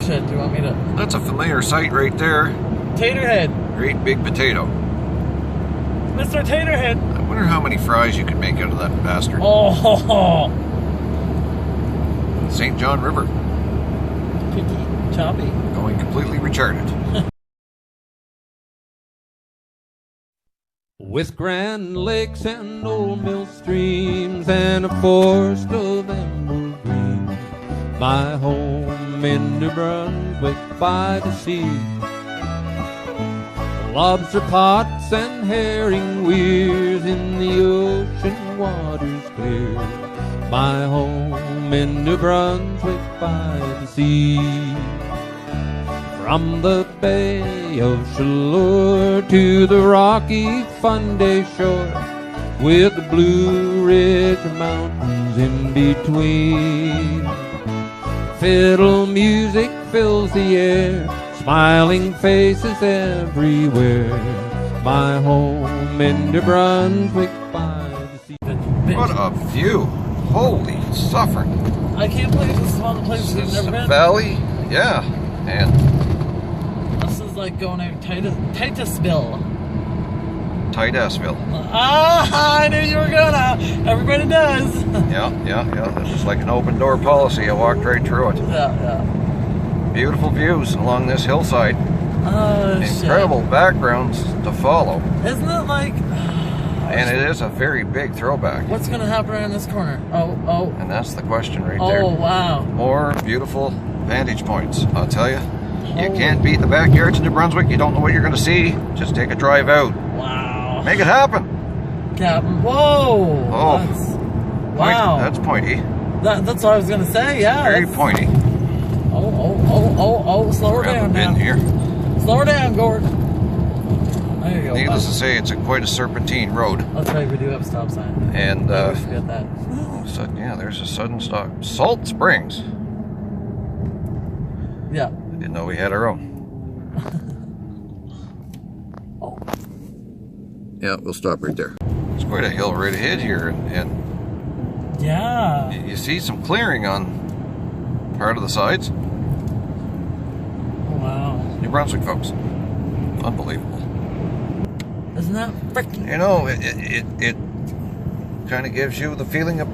Shit, do you want me to? That's a familiar sight right there. Taterhead. Great big potato. Mr. Taterhead. I wonder how many fries you could make out of that bastard. Oh. St. John River. Picky, choppy. Going completely ReCHarted. With grand lakes and old mill streams and a forest of emerald green, my home in New Brunswick by the sea. Lobster pots and herring weirs in the ocean waters clear, my home in New Brunswick by the sea. From the Bay of Chaleur to the rocky Fundy shore, with the Blue Ridge Mountains in between, fiddle music fills the air, smiling faces everywhere, my home in New Brunswick by the sea. What a view! Holy suffering! I can't believe this is one of the places we've never been. Valley, yeah, and This is like going out Titusville. Titusville. Ah, I knew you were gonna. Everybody does. Yeah. This is like an open door policy. I walked right through it. Yeah. Beautiful views along this hillside. Incredible Shit. backgrounds to follow. Isn't it like? And it is a very big throwback. What's gonna happen around this corner? Oh. And that's the question right there. Oh wow. More beautiful vantage points. I'll tell you. You can't beat the backyards in New Brunswick. You don't know what you're going to see. Just take a drive out. Wow. Make it happen. Captain. Whoa. Oh. Wow. That's pointy. That's what I was gonna say. Yeah. Very pointy. Oh. Slow her down now. Here. Slow her down, Gordon. There you go. Needless to say, it's quite a serpentine road. That's right. We do have a stop sign. And Never forget that. yeah, there's a sudden stop. Salt Springs. Yeah. Didn't know we had our own. Oh. Yeah, we'll stop right there. It's quite a hill right ahead here, and Yeah. you see some clearing on part of the sides. Wow. New Brunswick, folks. Unbelievable. Isn't that freaking? You know, it kind of gives you the feeling of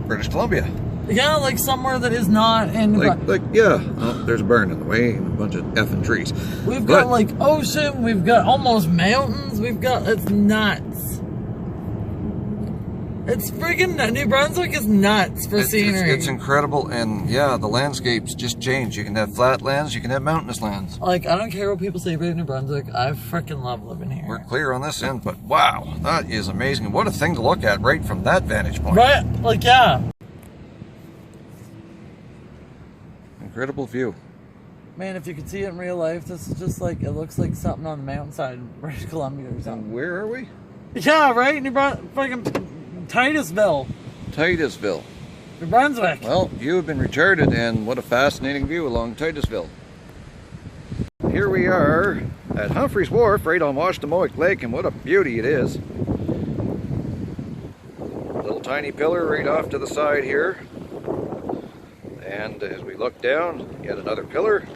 British Columbia. Yeah, like somewhere that is not in. Yeah. Oh, there's a barn in the way and a bunch of effing trees. We've got like ocean. We've got almost mountains. It's nuts. It's freaking New Brunswick is nuts for scenery. It's incredible, and yeah, the landscapes just change. You can have flat lands, you can have mountainous lands. Like, I don't care what people say about New Brunswick. I freaking love living here. We're clear on this end, but wow, that is amazing. What a thing to look at right from that vantage point. Right? Like, yeah. Incredible view. Man, if you could see it in real life, this is just like, it looks like something on the mountainside in British Columbia or something. And where are we? Yeah, right? New Brunswick, fucking Titusville. Titusville. New Brunswick. Well, you have been ReCHarted, and what a fascinating view along Titusville. Here we are at Humphreys Wharf, right on Washtenamoik Lake, and what a beauty it is. Little tiny pillar right off to the side here. And as we look down, yet another pillar.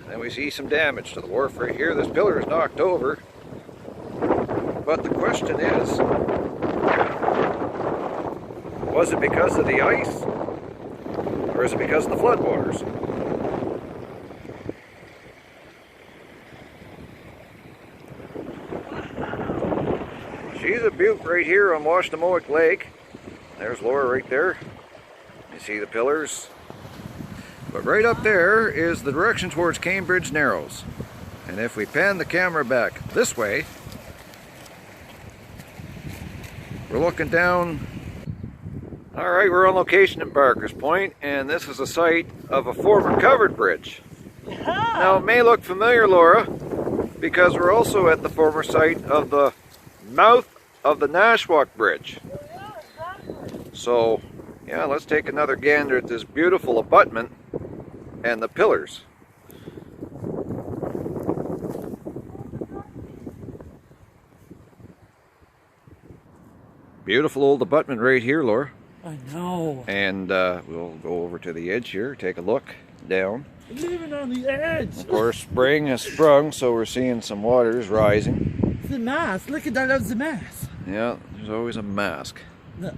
And we see some damage to the wharf right here. This pillar is knocked over. But the question is, was it because of the ice? Or is it because of the floodwaters? She's a butte right here on Washtenamoik Lake. There's Laura right there. You see the pillars? But right up there is the direction towards Cambridge Narrows. And if we pan the camera back this way, we're looking down. Alright, we're on location in Barker's Point, and this is a site of a former covered bridge. Now it may look familiar, Laura, because we're also at the former site of the mouth of the Nashwauk Bridge. So, yeah, let's take another gander at this beautiful abutment and the pillars. Beautiful old abutment right here, Laura. I know. And we'll go over to the edge here, take a look. down. Living on the edge. Of course, spring has sprung, so we're seeing some waters rising. The mass. Look at that. That's the mass. Yeah, there's always a mask. The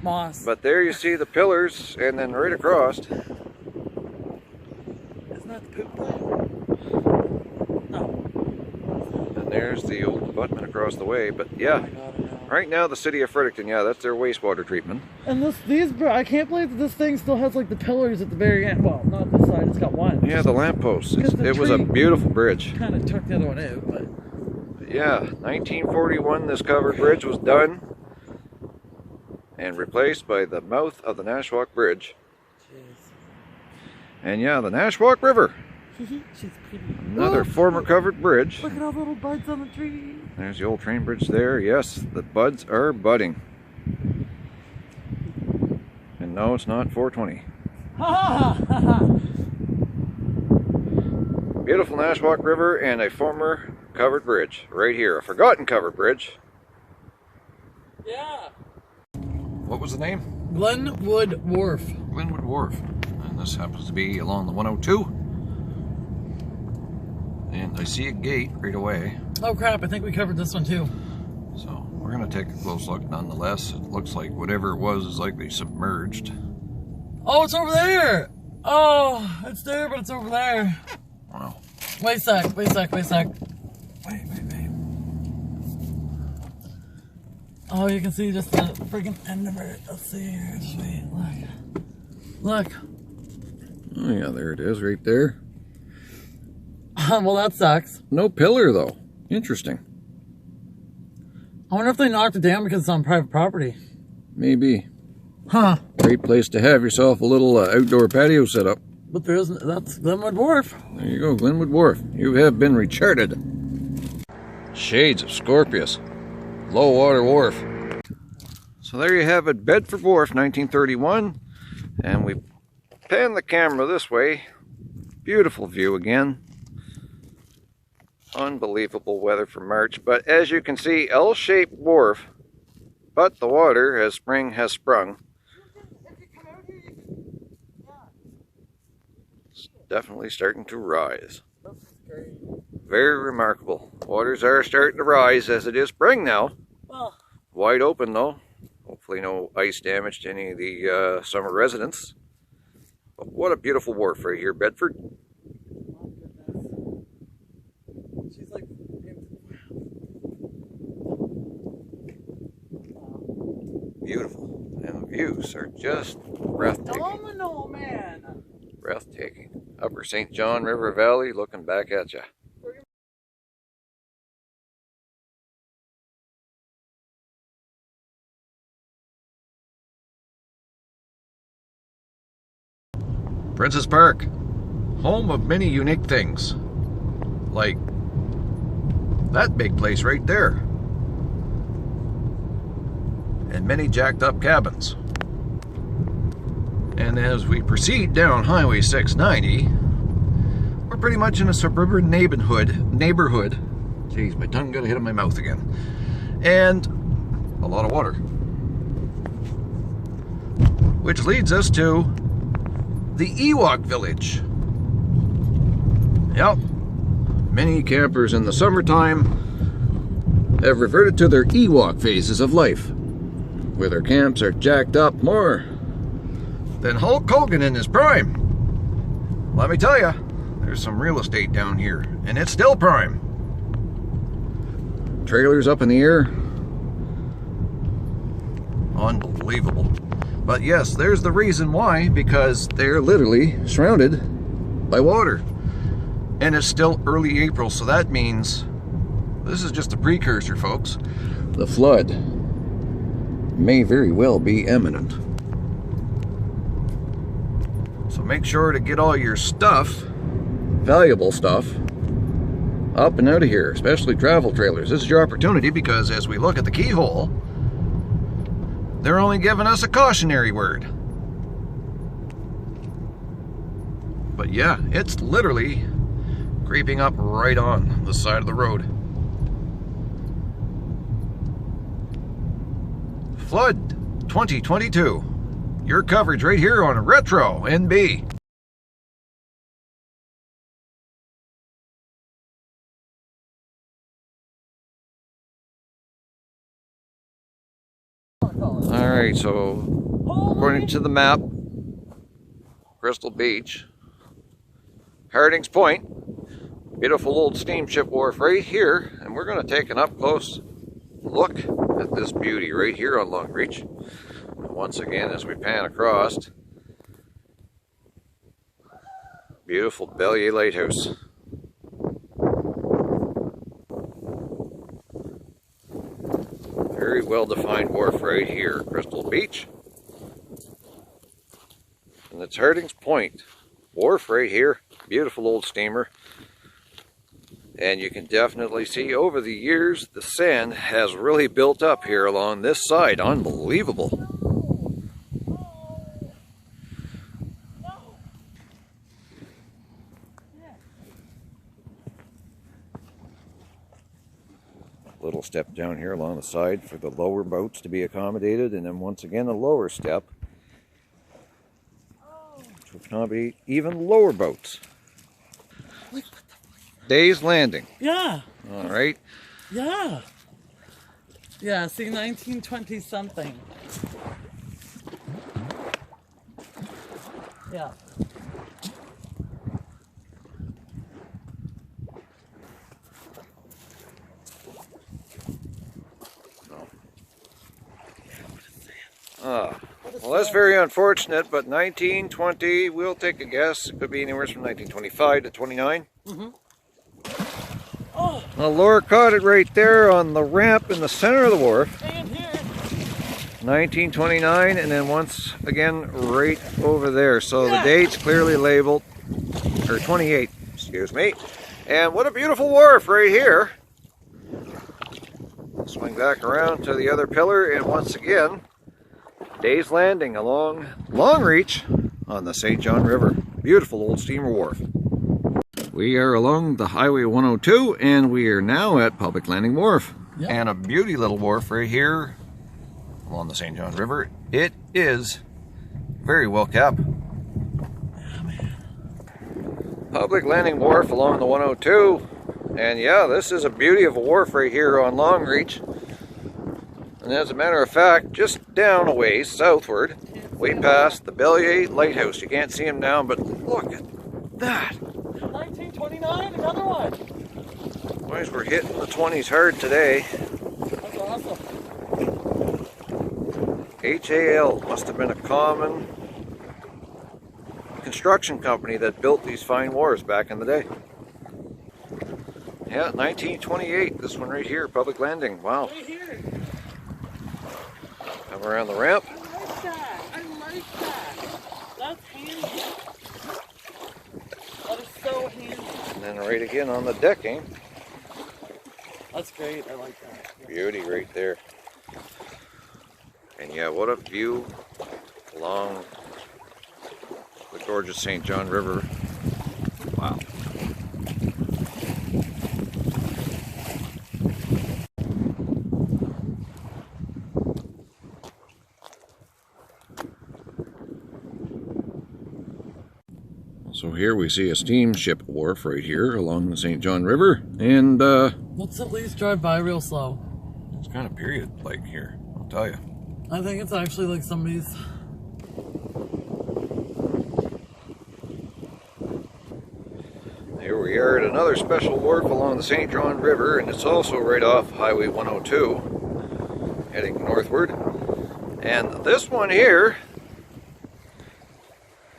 moss. But there you see the pillars, and then right across. Isn't that the poop plant? No. And there's the old abutment across the way. But yeah, Oh my God, I know. right now the city of Fredericton, yeah, that's their wastewater treatment. And I can't believe that this thing still has like the pillars at the very end. Well, not this side, it's got one. Yeah, the lampposts. Because the It was a tree- beautiful bridge. Kind of took the other one out, but Yeah, 1941 this covered bridge was done and replaced by the mouth of the Nashwauk Bridge. jeez. And yeah, the Nashwauk River, She's pretty. another Look, former covered bridge. Look at all the little buds on the tree. There's the old train bridge there. Yes, the buds are budding. And no, it's not 420. Ha ha ha! Beautiful Nashwauk River and a former covered bridge right here, a forgotten covered bridge. Yeah. What was the name? Glenwood Wharf. Glenwood Wharf. And this happens to be along the 102. And I see a gate right away. Oh crap! I think we covered this one too. So we're going to take a close look nonetheless. It looks like whatever it was is likely submerged. Oh, it's over there. Oh, it's there, but it's over there. Wow. Wait a sec. Wait. Oh, you can see just the freaking end of it. Let's see here. Sweet. Look. Oh yeah, there it is right there. Well, that sucks. No pillar though. Interesting. I wonder if they knocked it down because it's on private property. Maybe. Huh. Great place to have yourself a little outdoor patio set up. But there isn't. That's Glenwood Wharf. There you go, Glenwood Wharf. You have been ReCHarted. Shades of Scorpius. Low water wharf. So there you have it, Bedford Wharf, 1931. And we pan the camera this way. Beautiful view again. Unbelievable weather for March. But as you can see, L-shaped wharf. But the water, as spring has sprung, it's definitely starting to rise. Very remarkable. Waters are starting to rise as it is spring now. Well, Wide open though. Hopefully no ice damage to any of the summer residents. But what a beautiful wharf right here, Bedford. she's like. Beautiful. And the views are just breathtaking. Domino man. Breathtaking. Upper St. John River Valley looking back at you. Princess Park, home of many unique things, like that big place right there, and many jacked up cabins. And as we proceed down Highway 690, we're pretty much in a suburban neighborhood. Jeez, my tongue got a hit in my mouth again. And a lot of water. Which leads us to the Ewok Village. Yep. Many campers in the summertime have reverted to their Ewok phases of life, where their camps are jacked up more than Hulk Hogan in his prime. Let me tell you, there's some real estate down here, and it's still prime. Trailers up in the air. Unbelievable. But yes, there's the reason why, because they're literally surrounded by water. And it's still early April, so that means this is just a precursor, folks. The flood may very well be imminent. So make sure to get all your stuff, valuable stuff, up and out of here, especially travel trailers. This is your opportunity because as we look at the keyhole, they're only giving us a cautionary word. But yeah, it's literally creeping up right on the side of the road. Flood 2022. Your coverage right here on Retro NB. Alright, so according to the map, Crystal Beach, Harding's Point, beautiful old steamship wharf right here, and we're going to take an up-close look at this beauty right here on Long Reach. Once again, as we pan across, beautiful Bellier Lighthouse. Very well-defined wharf right here, Crystal Beach. And it's Harding's Point wharf right here. Beautiful old steamer. And you can definitely see over the years the sand has really built up here along this side. Unbelievable. Little step down here along the side for the lower boats to be accommodated, and then once again a lower step to accommodate even lower boats. Day's Landing. Yeah. All right. Yeah. Yeah, see, 1920 something. Yeah. Well, that's very unfortunate, but 1920, we'll take a guess. It could be anywhere from 1925 to 29. Mm-hmm. Oh. Now, Laura caught it right there on the ramp in the center of the wharf. And here. 1929, and then once again right over there. So the date's clearly labeled, or 28, excuse me. And what a beautiful wharf right here. Swing back around to the other pillar, and once again, Day's Landing along Long Reach on the St. John River. Beautiful old steamer wharf. We are along the Highway 102, and we are now at Public Landing Wharf. Yep. And a beauty little wharf right here along the St. John River. It is very well kept. Public Landing Wharf along the 102. And yeah, this is a beauty of a wharf right here on Long Reach. And as a matter of fact, just down a ways southward, way past the Bellier Lighthouse. You can't see him now, but look at that. 1929, another one. Boys, we're hitting the 20s hard today. That's awesome. HAL must have been a common construction company that built these fine wharves back in the day. Yeah, 1928, this one right here, Public Landing. Wow. Right here. Come around the ramp. I like that. I like that. That's handy. That is so handy. And then right again on the decking. That's great. I like that. Beauty right there. And yeah, what a view along the gorgeous St. John River. Wow. So here we see a steamship wharf right here along the St. John River, and Let's at least drive by real slow. it's kind of period-like here, I'll tell you. I think it's actually like somebody's. Here we are at another special wharf along the St. John River, and it's also right off Highway 102, heading northward. And this one here,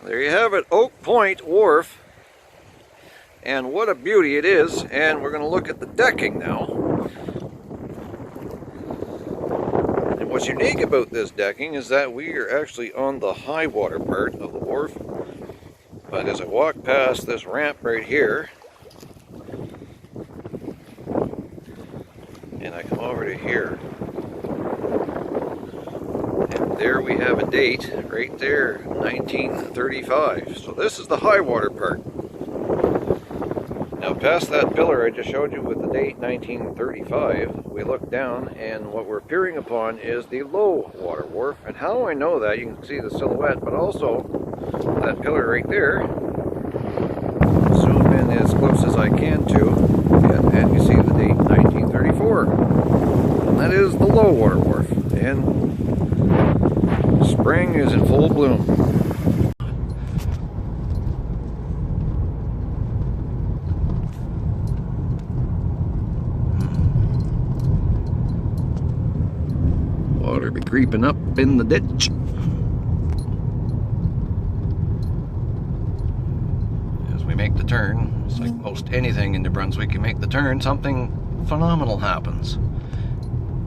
there you have it, Oak Point Wharf. And what a beauty it is. And we're going to look at the decking now. And what's unique about this decking is that we are actually on the high water part of the wharf. But as I walk past this ramp right here, and I come over to here, and there we have a date right there, 1935. So this is the high water part. Now past that pillar I just showed you with the date 1935, we look down and what we're peering upon is the low water wharf. And how I know that, you can see the silhouette, but also that pillar right there. Zoom in as close as I can to, and you see the date 1934. And that is the low water wharf. And Spring is in full bloom. Water be creeping up in the ditch. As we make the turn, it's like most anything in New Brunswick, you make the turn, something phenomenal happens.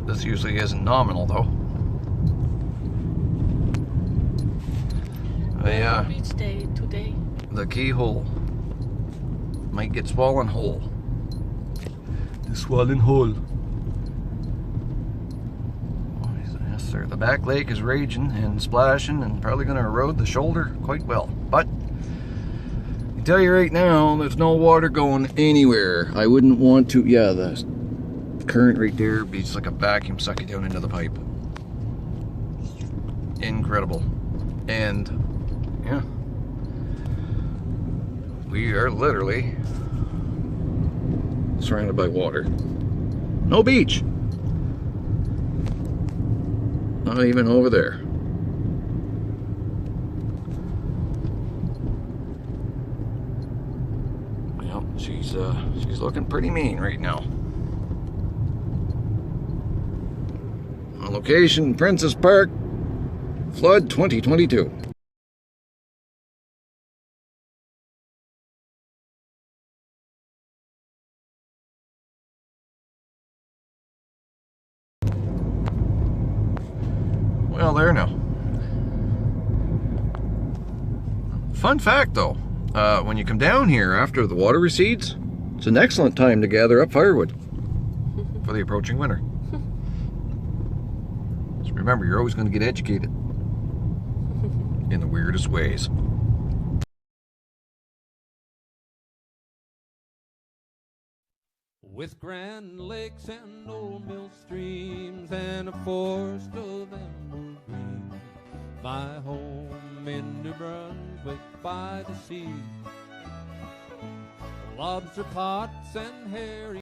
This usually isn't nominal though. Beach day today. The keyhole might get swollen whole. The swollen hole. Oh, yes, sir. The back lake is raging and splashing and probably going to erode the shoulder quite well. But I can tell you right now, there's no water going anywhere. I wouldn't want to. Yeah, the current right there be just like a vacuum sucking down into the pipe. Incredible. And yeah, we are literally surrounded by water. No beach. Not even over there. Well, she's looking pretty mean right now. On location, Princess Park, flood 2022. Well, there now. Fun fact though, when you come down here after the water recedes, it's an excellent time to gather up firewood for the approaching winter. Just remember, you're always going to get educated in the weirdest ways. With grand lakes and old mill streams and a forest of emerald green, my home in New Brunswick by the sea, lobster pots and herring.